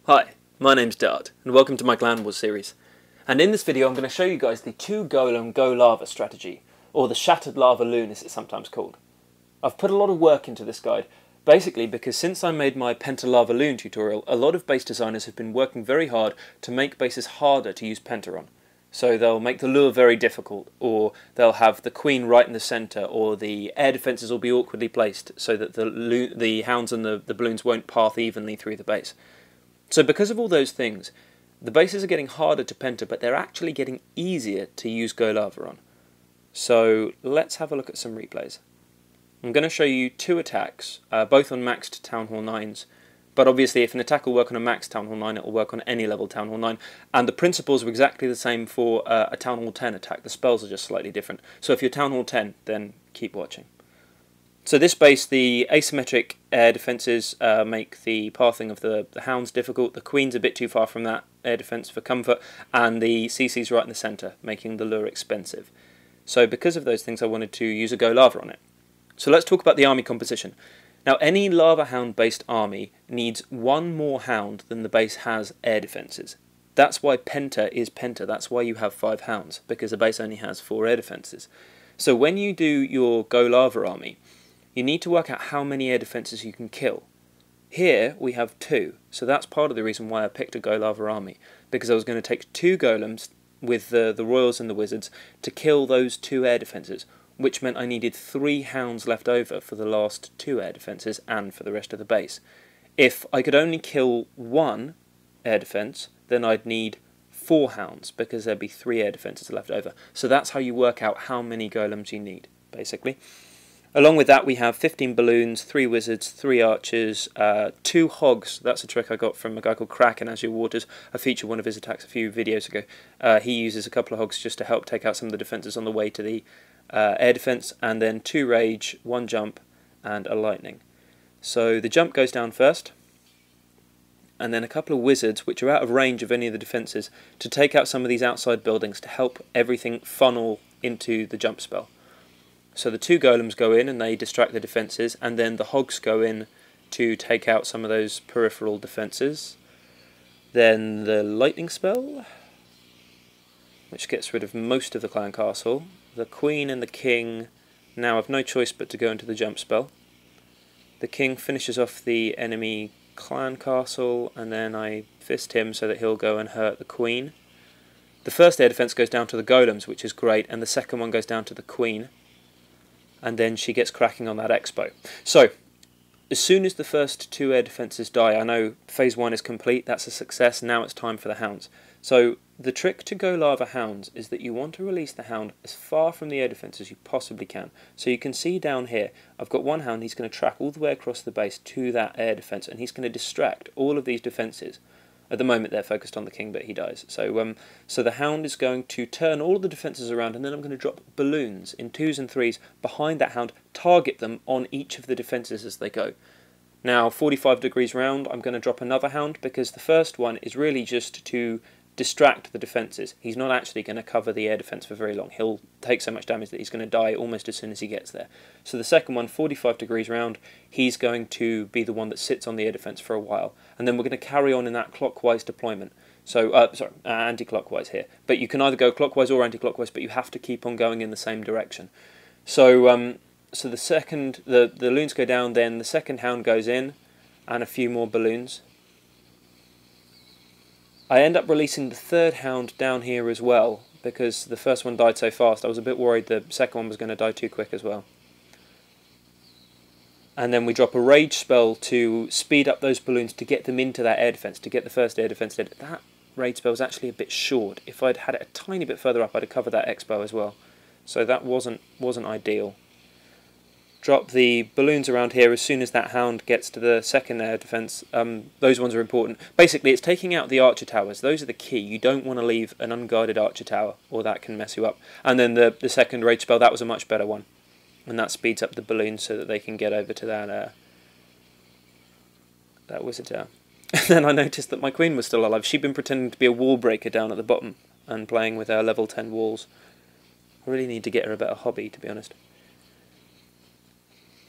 Hi, my name's Dart, and welcome to my Clan Wars series. And in this video I'm going to show you guys the 2 Golem GoLava strategy, or the Shattered Lava Loon as it's sometimes called. I've put a lot of work into this guide, basically because since I made my Penta Lava Loon tutorial, a lot of base designers have been working very hard to make bases harder to use Penta on. So they'll make the lure very difficult, or they'll have the queen right in the centre, or the air defences will be awkwardly placed so that the hounds and the balloons won't path evenly through the base. So because of all those things, the bases are getting harder to Penta, but they're actually getting easier to use GoLava on. So let's have a look at some replays. I'm going to show you 2 attacks, both on maxed Town Hall 9s, but obviously if an attack will work on a maxed Town Hall 9, it will work on any level Town Hall 9, and the principles are exactly the same for a Town Hall 10 attack. The spells are just slightly different. So if you're Town Hall 10, then keep watching. So this base, the asymmetric air defences make the pathing of the hounds difficult, the queen's a bit too far from that air defence for comfort, and the CC's right in the centre, making the lure expensive. So because of those things I wanted to use a GoLava on it. So let's talk about the army composition. Now any lava hound based army needs 1 more hound than the base has air defences. That's why Penta is Penta, that's why you have 5 hounds, because the base only has 4 air defences. So when you do your GoLava army, you need to work out how many air defences you can kill. Here we have 2, so that's part of the reason why I picked a GoLava army, because I was going to take 2 golems with the royals and the wizards to kill those 2 air defences, which meant I needed 3 hounds left over for the last 2 air defences and for the rest of the base. If I could only kill 1 air defence, then I'd need 4 hounds, because there'd be 3 air defences left over. So that's how you work out how many golems you need, basically. Along with that we have 15 balloons, 3 wizards, 3 archers, 2 hogs. That's a trick I got from a guy called Kraken Azure Waters. I featured one of his attacks a few videos ago. He uses a couple of hogs just to help take out some of the defences on the way to the air defence, and then 2 rage, 1 jump and a lightning. So the jump goes down first, and then a couple of wizards which are out of range of any of the defences to take out some of these outside buildings to help everything funnel into the jump spell. So the 2 golems go in and they distract the defences, and then the hogs go in to take out some of those peripheral defences. Then the lightning spell, which gets rid of most of the clan castle. The queen and the king now have no choice but to go into the jump spell. The king finishes off the enemy clan castle, and then I fist him so that he'll go and hurt the queen. The first air defence goes down to the golems, which is great, and the second one goes down to the queen. And then she gets cracking on that expo. So, as soon as the first 2 air defences die, I know phase 1 is complete, that's a success, now it's time for the hounds. So, the trick to GoLava hounds is that you want to release the hound as far from the air defence as you possibly can. So you can see down here, I've got 1 hound, he's going to track all the way across the base to that air defence, and he's going to distract all of these defences. At the moment they're focused on the king, but he dies. So so the hound is going to turn all of the defences around, and then I'm going to drop balloons in 2s and 3s behind that hound, target them on each of the defences as they go. Now 45 degrees round, I'm going to drop another hound, because the first one is really just to distract the defences. He's not actually going to cover the air defence for very long. He'll take so much damage that he's going to die almost as soon as he gets there. So the second one, 45 degrees round, he's going to be the one that sits on the air defence for a while. And then we're going to carry on in that clockwise deployment. So, anti-clockwise here. But you can either go clockwise or anti-clockwise, but you have to keep on going in the same direction. So, so the loons go down, then the second hound goes in, and a few more balloons. I end up releasing the 3rd hound down here as well, because the first one died so fast. I was a bit worried the second one was going to die too quick as well. And then we drop a rage spell to speed up those balloons to get them into that air defence, to get the first air defence dead. That rage spell was actually a bit short. If I'd had it a tiny bit further up, I'd have covered that expo as well. So that wasn't ideal. Drop the balloons around here as soon as that hound gets to the second air defence. Those ones are important. Basically, it's taking out the archer towers. Those are the key. You don't want to leave an unguarded archer tower, or that can mess you up. And then the second rage spell, that was a much better one. And that speeds up the balloons so that they can get over to that wizard tower. And then I noticed that my queen was still alive. She'd been pretending to be a wall breaker down at the bottom and playing with her level 10 walls. I really need to get her a better hobby, to be honest.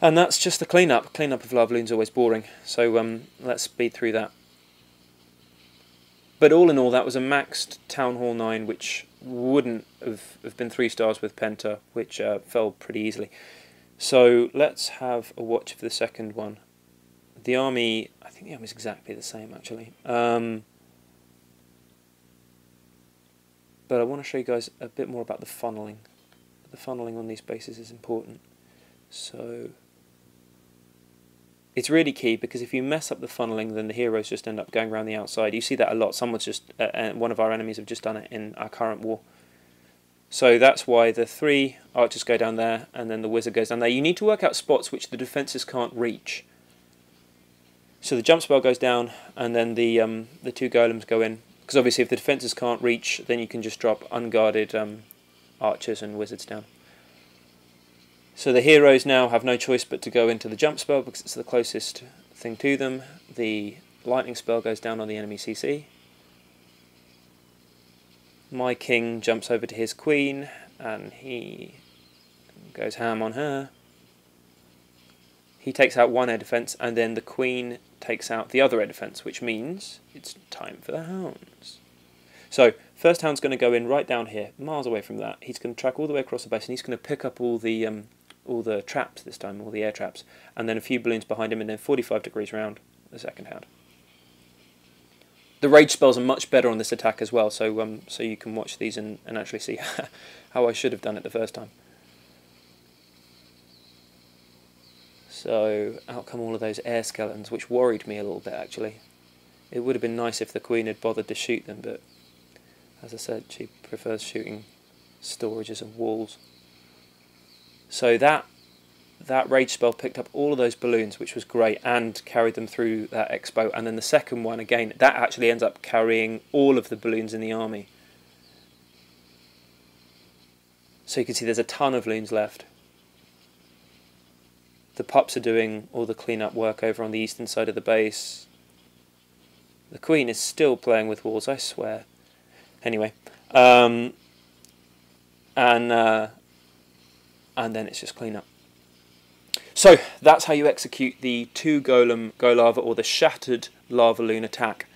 And that's just the cleanup. Cleanup of lava loons is always boring, so let's speed through that. But all in all, that was a maxed Town Hall 9, which wouldn't have been 3 stars with Penta, which fell pretty easily. So let's have a watch for the second one. The army, I think the army is exactly the same actually. But I want to show you guys a bit more about the funneling. The funneling on these bases is important. So it's really key, because if you mess up the funneling, then the heroes just end up going around the outside. You see that a lot. Someone's just one of our enemies have just done it in our current war. So that's why the 3 archers go down there, and then the wizard goes down there. You need to work out spots which the defences can't reach. So the jump spell goes down, and then the 2 golems go in. Because obviously if the defences can't reach, then you can just drop unguarded archers and wizards down. So the heroes now have no choice but to go into the jump spell, because it's the closest thing to them. The lightning spell goes down on the enemy CC. My king jumps over to his queen, and he goes ham on her. He takes out 1 air defence, and then the queen takes out the other air defence, which means it's time for the hounds. So, first hound's going to go in right down here, miles away from that. He's going to track all the way across the base, and he's going to pick up all the traps this time, all the air traps, and then a few balloons behind him, and then 45 degrees round the second hound. The rage spells are much better on this attack as well, so so you can watch these and actually see how I should have done it the first time. So out come all of those air skeletons, which worried me a little bit actually. It would have been nice if the queen had bothered to shoot them, but as I said, she prefers shooting storages and walls. So that rage spell picked up all of those balloons, which was great, and carried them through that expo. And then the second one, again, that actually ends up carrying all of the balloons in the army. So you can see there's a ton of balloons left. The pups are doing all the clean-up work over on the eastern side of the base. The queen is still playing with walls, I swear. Anyway, and then it's just clean-up. So that's how you execute the 2 golem GoLava, or the shattered lava loon attack.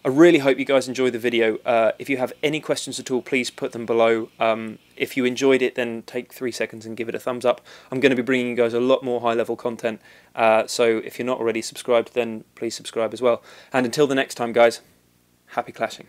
I really hope you guys enjoyed the video. If you have any questions at all, please put them below. If you enjoyed it, then take 3 seconds and give it a thumbs up. I'm going to be bringing you guys a lot more high-level content, so if you're not already subscribed, then please subscribe as well. And until the next time, guys, happy clashing.